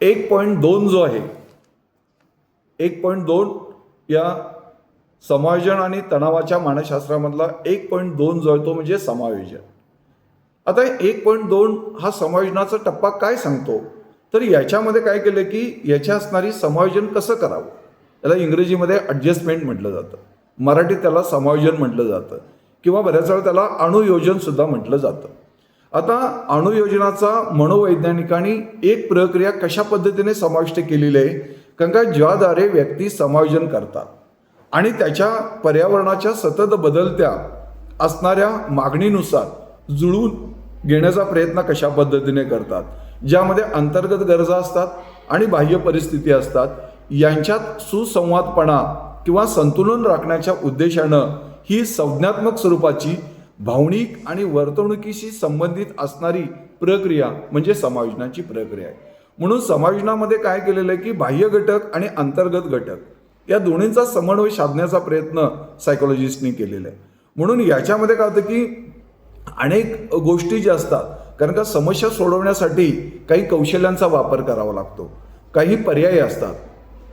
1.2 जो आहे, 1.2 या समायोजन आणि तणावाच्या मानसशास्त्रामधला 1.2 जो आहे तो म्हणजे समायोजन. आता 1.2 हा समायोजनाचा टप्पा काय सांगतो, तर याच्यामध्ये काय केलं की याच्या असणारी समायोजन कसं करावं, त्याला इंग्रजीमध्ये ॲडजस्टमेंट म्हटलं जातं, मराठीत त्याला समायोजन म्हटलं जातं किंवा बऱ्याच वेळा त्याला अणुयोजन सुद्धा म्हटलं जातं. आता अणुयोजनाचा मनोवैज्ञानिकांनी एक प्रक्रिया कशा पद्धतीने समाविष्ट केलेली आहे, कारण का ज्याद्वारे व्यक्ती समायोजन करतात आणि त्याच्या पर्यावरणाच्या सतत बदलत्या असणाऱ्या मागणीनुसार जुळवून घेण्याचा प्रयत्न कशा पद्धतीने करतात, ज्यामध्ये अंतर्गत गरजा असतात आणि बाह्य परिस्थिती असतात, यांच्यात सुसंवादपणा किंवा संतुलन राखण्याच्या उद्देशानं ही संज्ञात्मक स्वरूपाची भावनिक आणि वर्तणुकीशी संबंधित असणारी प्रक्रिया म्हणजे समायोजनाची प्रक्रिया आहे. म्हणून समायोजनामध्ये काय केलेलं आहे की बाह्य घटक आणि अंतर्गत घटक या दोन्हींचा समन्वय साधण्याचा प्रयत्न सायकोलॉजिस्टनी केलेला आहे. म्हणून याच्यामध्ये काय होतं की अनेक गोष्टी ज्या असतात, कारण का समस्या सोडवण्यासाठी काही कौशल्यांचा वापर करावा लागतो, काही पर्याय असतात,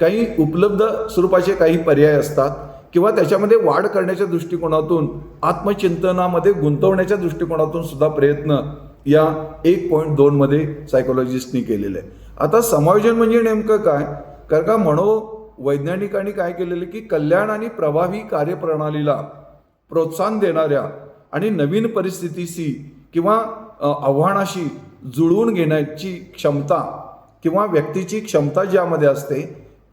काही उपलब्ध स्वरूपाचे काही पर्याय असतात किंवा त्याच्यामध्ये वाढ करण्याच्या दृष्टिकोनातून आत्मचिंतनामध्ये गुंतवण्याच्या दृष्टिकोनातून सुद्धा प्रयत्न या 1.2 मध्ये सायकोलॉजिस्टनी केलेले आहे. आता समायोजन म्हणजे नेमकं काय, कारण का मनोवैज्ञानिकांनी काय केलेलं की कल्याण आणि प्रभावी कार्यप्रणालीला प्रोत्साहन देणाऱ्या आणि नवीन परिस्थितीशी किंवा आव्हानाशी जुळवून घेण्याची क्षमता किंवा व्यक्तीची क्षमता ज्यामध्ये असते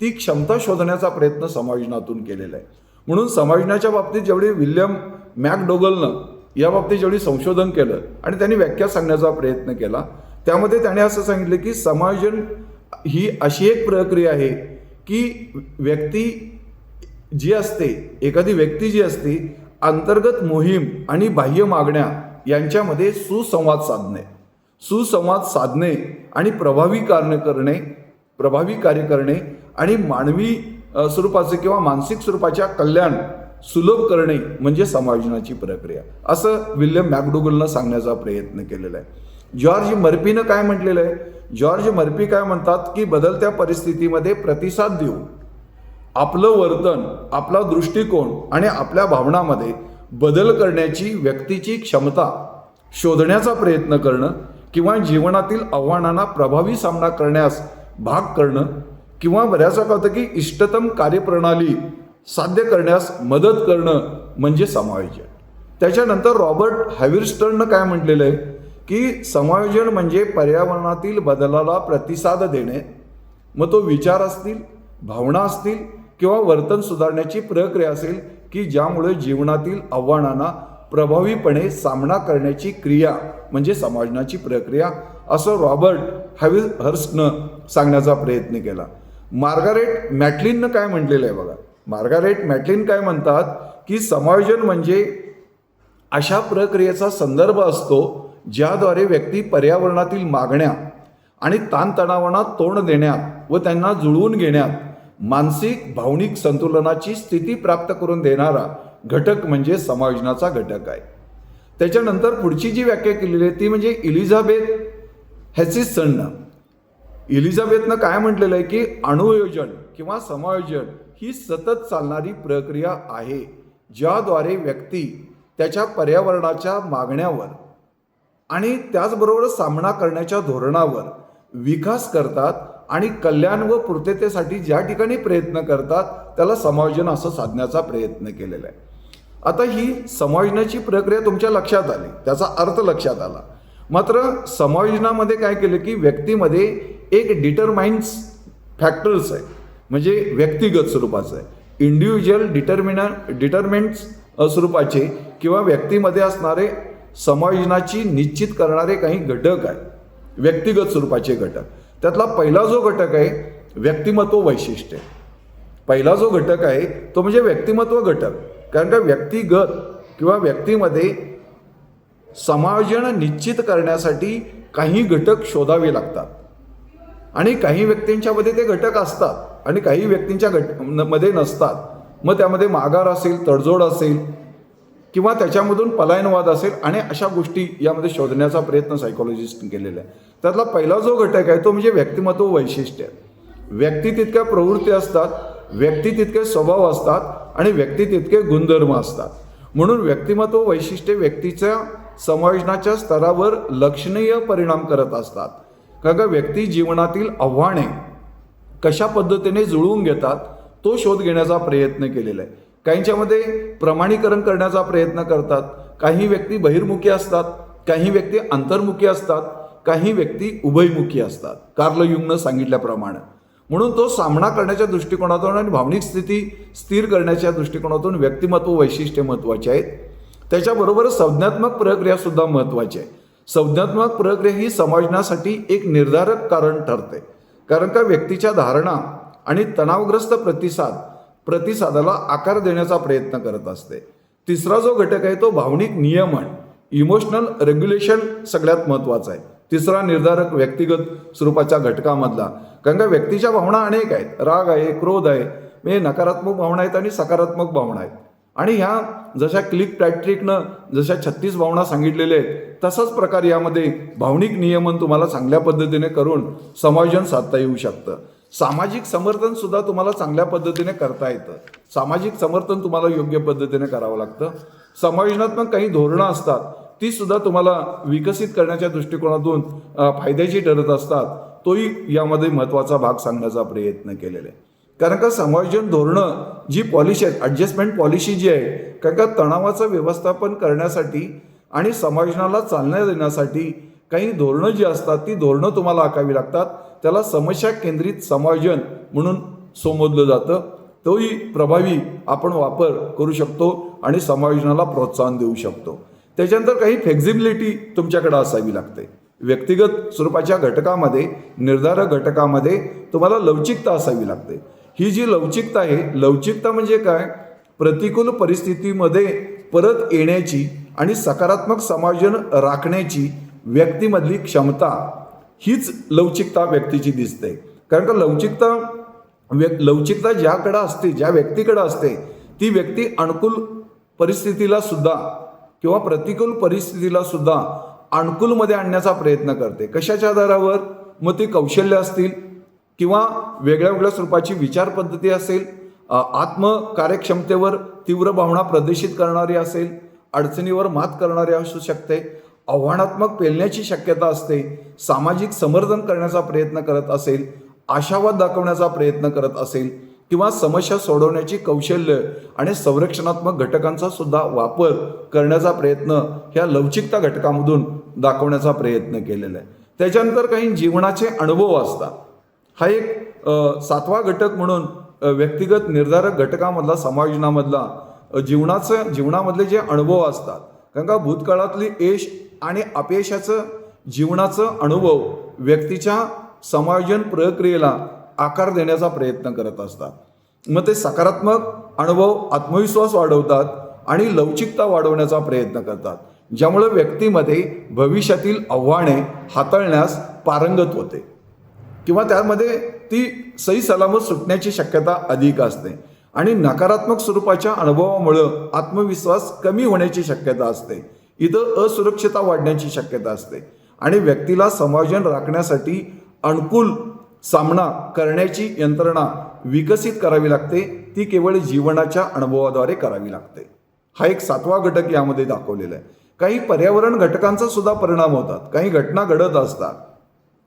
ती क्षमता शोधण्याचा प्रयत्न समायोजनातून केलेला आहे. म्हणून समायोजनाच्या बाबतीत जेवढी विल्यम मॅकडोगलनं या बाबतीत जेवढी संशोधन केलं आणि त्यांनी व्याख्या सांगण्याचा प्रयत्न केला, त्यामध्ये त्याने असं सांगितलं की समायोजन ही अशी एक प्रक्रिया आहे की व्यक्ती जी असते, एखादी व्यक्ती जी असते, अंतर्गत मोहीम आणि बाह्य मागण्या यांच्यामध्ये सुसंवाद साधणे आणि प्रभावी कार्य करणे आणि मानवी स्वरूपाचे किंवा मानसिक स्वरूपाच्या कल्याण सुलभ करणे म्हणजे समायोजनाची प्रक्रिया, असं विल्यम मॅकडोगलनं सांगण्याचा प्रयत्न केलेला आहे. जॉर्ज मर्फीनं काय म्हटलेलं आहे, जॉर्ज मर्फी काय म्हणतात की बदलत्या परिस्थितीमध्ये प्रतिसाद देऊन आपलं वर्तन, आपला दृष्टिकोन आणि आपल्या भावनामध्ये बदल करण्याची व्यक्तीची क्षमता शोधण्याचा प्रयत्न करणं किंवा जीवनातील आव्हानांना प्रभावी सामना करण्यास भाग करणं किंवा बऱ्याचदा काय होतं की इष्टतम कार्यप्रणाली साध्य करण्यास मदत करणं म्हणजे समायोजन. त्याच्यानंतर रॉबर्ट हॅविर्स्टननं काय म्हटलेलं आहे की समायोजन म्हणजे पर्यावरणातील बदलाला प्रतिसाद देणे, मग तो विचार असतील, भावना असतील किंवा वर्तन सुधारण्याची प्रक्रिया असेल की ज्यामुळे जीवनातील आव्हानांना प्रभावीपणे सामना करण्याची क्रिया म्हणजे समायोजनाची प्रक्रिया, असं रॉबर्ट हॅविर्स्टनं सांगण्याचा प्रयत्न केला. मार्गारेट मॅटलिननं काय म्हटलेलं आहे बघा, मार्गारेट मॅटलिन काय म्हणतात की समायोजन म्हणजे अशा प्रक्रियेचा संदर्भ असतो ज्याद्वारे व्यक्ती पर्यावरणातील मागण्या आणि ताणतणावांना तोंड देण्यात व त्यांना जुळवून घेण्यात मानसिक भावनिक संतुलनाची स्थिती प्राप्त करून देणारा घटक म्हणजे समायोजनाचा घटक आहे. त्याच्यानंतर पुढची जी व्याख्या केलेली आहे ती म्हणजे इलिझाबेथ इलिझाबेथनं काय म्हटलेलं आहे की अणुयोजन किंवा समायोजन ही सतत चालणारी प्रक्रिया आहे ज्याद्वारे व्यक्ती त्याच्या पर्यावरणाच्या मागण्यावर आणि त्याचबरोबर सामना करण्याच्या धोरणावर विकास करतात आणि कल्याण व पूर्ततेसाठी ज्या ठिकाणी प्रयत्न करतात त्याला समायोजन असं साधण्याचा प्रयत्न केलेला आहे. आता ही समायोजनाची प्रक्रिया तुमच्या लक्षात आली, त्याचा अर्थ लक्षात आला. मात्र समायोजनामध्ये काय केलं की व्यक्तीमध्ये एक डिटरमाइन्स फॅक्टर्स आहे, म्हणजे व्यक्तिगत स्वरूपाचं आहे, इंडिव्हिज्युअल डिटरमिनंट्स स्वरूपाचे किंवा व्यक्तीमध्ये असणारे समायोजनाची निश्चित करणारे काही घटक आहेत, व्यक्तिगत स्वरूपाचे घटक. त्यातला पहिला जो घटक आहे व्यक्तिमत्व वैशिष्ट्य, पहिला जो घटक आहे तो म्हणजे व्यक्तिमत्व घटक. कारण का व्यक्तिगत किंवा व्यक्तीमध्ये समायोजन निश्चित करण्यासाठी काही घटक शोधावे लागतात आणि काही व्यक्तींच्यामध्ये ते घटक असतात आणि काही व्यक्तींच्या मध्ये नसतात. मग त्यामध्ये माघार असेल, तडजोड असेल किंवा त्याच्यामधून पलायनवाद असेल आणि अशा गोष्टी यामध्ये शोधण्याचा प्रयत्न सायकोलॉजिस्टने केलेला आहे. त्यातला पहिला जो घटक आहे तो म्हणजे व्यक्तिमत्व वैशिष्ट्य. व्यक्ती तितक्या प्रवृत्ती असतात, व्यक्ती तितके स्वभाव असतात आणि व्यक्ती तितके गुणधर्म असतात. म्हणून व्यक्तिमत्व वैशिष्ट्ये व्यक्तीच्या समायोजनाच्या स्तरावर लक्षणीय परिणाम करत असतात. कारण का व्यक्ती जीवनातील आव्हाने कशा पद्धतीने जुळवून घेतात तो शोध घेण्याचा प्रयत्न केलेला आहे. काहींच्यामध्ये प्रमाणीकरण करण्याचा प्रयत्न करतात. काही व्यक्ती बहिर्मुखी असतात, काही व्यक्ती अंतर्मुखी असतात, काही व्यक्ती उभयमुखी असतात कार्ल युंगनं सांगितल्याप्रमाणे. म्हणून तो सामना करण्याच्या दृष्टिकोनातून आणि भावनिक स्थिती स्थिर करण्याच्या दृष्टिकोनातून व्यक्तिमत्व वैशिष्ट्ये महत्त्वाची आहेत. त्याच्याबरोबर संज्ञात्मक प्रक्रिया सुद्धा महत्त्वाची आहे. संज्ञात्मक प्रक्रिया ही समायोजनासाठी एक निर्धारक कारण ठरते. कारण का व्यक्तीच्या धारणा आणि तणावग्रस्त प्रतिसादाला आकार देण्याचा प्रयत्न करत असते. तिसरा जो घटक आहे तो भावनिक नियमन, इमोशनल रेग्युलेशन सगळ्यात महत्त्वाचा आहे. तिसरा निर्धारक व्यक्तिगत स्वरूपाच्या घटकामधला. कारण का व्यक्तीच्या भावना अनेक आहेत. राग आहे, क्रोध आहे, म्हणजे नकारात्मक भावना आहेत आणि सकारात्मक भावना आहेत. आणि ह्या जशा क्लिक जशा 36 भावना सांगितलेल्या आहेत तसाच प्रकार यामध्ये भावनिक नियमन तुम्हाला चांगल्या पद्धतीने करून समायोजन साधता येऊ शकतं. सामाजिक समर्थन सुद्धा तुम्हाला चांगल्या पद्धतीने करता येतं. सामाजिक समर्थन तुम्हाला योग्य पद्धतीने करावं लागतं. समायोजनात्मक काही धोरणं असतात ती सुद्धा तुम्हाला विकसित करण्याच्या दृष्टिकोनातून फायद्याची ठरत असतात. तोही यामध्ये महत्त्वाचा भाग सांगण्याचा प्रयत्न केलेला आहे. कारण का समायोजन धोरणं जी पॉलिसी आहेत, ॲडजस्टमेंट पॉलिसी जी आहे, कारण का तणावाचं व्यवस्थापन करण्यासाठी आणि समायोजनाला चालना देण्यासाठी काही धोरणं जी असतात ती धोरणं तुम्हाला आखावी लागतात. त्याला समस्या केंद्रित समायोजन म्हणून संबोधलं जातं. तोही प्रभावी आपण वापर करू शकतो आणि समायोजनाला प्रोत्साहन देऊ शकतो. त्याच्यानंतर काही फ्लेक्झिबिलिटी तुमच्याकडे असावी लागते. व्यक्तिगत स्वरूपाच्या घटकामध्ये, निर्धारक घटकामध्ये तुम्हाला लवचिकता असावी लागते. ही जी लवचिकता आहे, लवचिकता म्हणजे काय? प्रतिकूल परिस्थितीमध्ये परत येण्याची आणि सकारात्मक समायोजन राखण्याची व्यक्तीमधली क्षमता, हीच लवचिकता व्यक्तीची दिसते. कारण का लवचिकता ज्याकडे असते, ज्या व्यक्तीकडे असते, ती व्यक्ती अनुकूल परिस्थितीला सुद्धा किंवा प्रतिकूल परिस्थितीला सुद्धा अनुकूलमध्ये आणण्याचा प्रयत्न करते. कशाच्या आधारावर? मग ती कौशल्य असतील किंवा वेगळ्या वेगळ्या स्वरूपाची विचार पद्धती असेल, आत्मकार्यक्षमतेवर तीव्र भावना प्रदर्शित करणारी असेल, अडचणीवर मात करणारी असू शकते, आव्हानात्मक पेलण्याची शक्यता असते, सामाजिक समर्थन करण्याचा प्रयत्न करत असेल, आशावाद दाखवण्याचा प्रयत्न करत असेल किंवा समस्या सोडवण्याची कौशल्य आणि संरक्षणात्मक घटकांचा सुद्धा वापर करण्याचा प्रयत्न ह्या लवचिकता घटकामधून दाखवण्याचा प्रयत्न केलेला आहे. त्याच्यानंतर काही जीवनाचे अनुभव असतात. हा एक 7वा घटक म्हणून व्यक्तिगत निर्धारक घटकामधला, समायोजनामधला जीवनामधले जे अनुभव असतात. कारण का भूतकाळातली यश आणि अपयशाचं जीवनाचं अनुभव व्यक्तीच्या समायोजन प्रक्रियेला आकार देण्याचा प्रयत्न करत असतात. मग ते सकारात्मक अनुभव आत्मविश्वास वाढवतात आणि लवचिकता वाढवण्याचा प्रयत्न करतात, ज्यामुळे व्यक्तीमध्ये भविष्यातील आव्हाने हाताळण्यास पारंगत होते किंवा त्यामध्ये ती सही सलामत सुटण्याची शक्यता अधिक असते. आणि नकारात्मक स्वरूपाच्या अनुभवामुळं आत्मविश्वास कमी होण्याची शक्यता असते. इथं असुरक्षितता वाढण्याची शक्यता असते आणि व्यक्तीला समायोजन राखण्यासाठी अनुकूल सामना करण्याची यंत्रणा विकसित करावी लागते. ती केवळ जीवनाच्या अनुभवाद्वारे करावी लागते. हा एक 7वा घटक यामध्ये दाखवलेला आहे. काही पर्यावरण घटकांचा सुद्धा परिणाम होतात. काही घटना घडत असतात,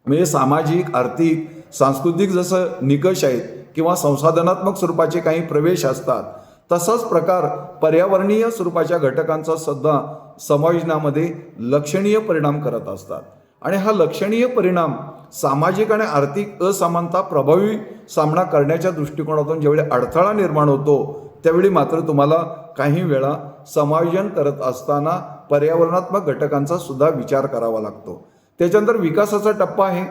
म्हणजे सामाजिक, आर्थिक, सांस्कृतिक जसं निकष आहेत किंवा संसाधनात्मक स्वरूपाचे काही प्रवेश असतात, तसाच प्रकार पर्यावरणीय स्वरूपाच्या घटकांचा सुद्धा समायोजनामध्ये लक्षणीय परिणाम करत असतात. आणि हा लक्षणीय परिणाम सामाजिक आणि आर्थिक असमानता प्रभावी सामना करण्याच्या दृष्टिकोनातून ज्यावेळी अडथळा निर्माण होतो त्यावेळी मात्र तुम्हाला काही वेळा समायोजन करत असताना पर्यावरणात्मक घटकांचा सुद्धा विचार करावा लागतो. त्याच्यानंतर विकासाचा टप्पा आहे,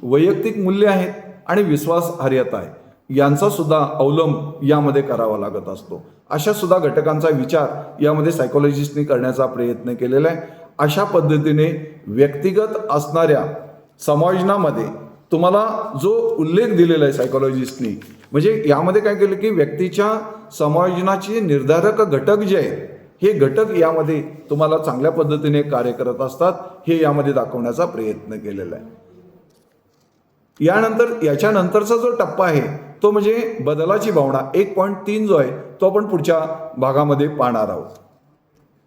वैयक्तिक मूल्य आहेत आणि विश्वासार्हता आहे, यांचा सुद्धा अवलंब यामध्ये करावा लागत असतो. अशा सुद्धा घटकांचा विचार यामध्ये सायकोलॉजिस्टनी करण्याचा प्रयत्न केलेला आहे. अशा पद्धतीने व्यक्तिगत असणाऱ्या समायोजनामध्ये तुम्हाला जो उल्लेख दिलेला आहे सायकोलॉजिस्टनी, म्हणजे यामध्ये काय केलं की व्यक्तीच्या समायोजनाचे निर्धारक घटक जे आहेत हे घटक यामध्ये तुम्हाला चांगल्या पद्धतीने कार्य करत असतात, हे यामध्ये दाखवण्याचा प्रयत्न केलेला आहे. याच्यानंतरचा जो टप्पा आहे तो म्हणजे बदलाची भावना 1.3 जो आहे तो आपण पुढच्या भागामध्ये पाहणार आहोत.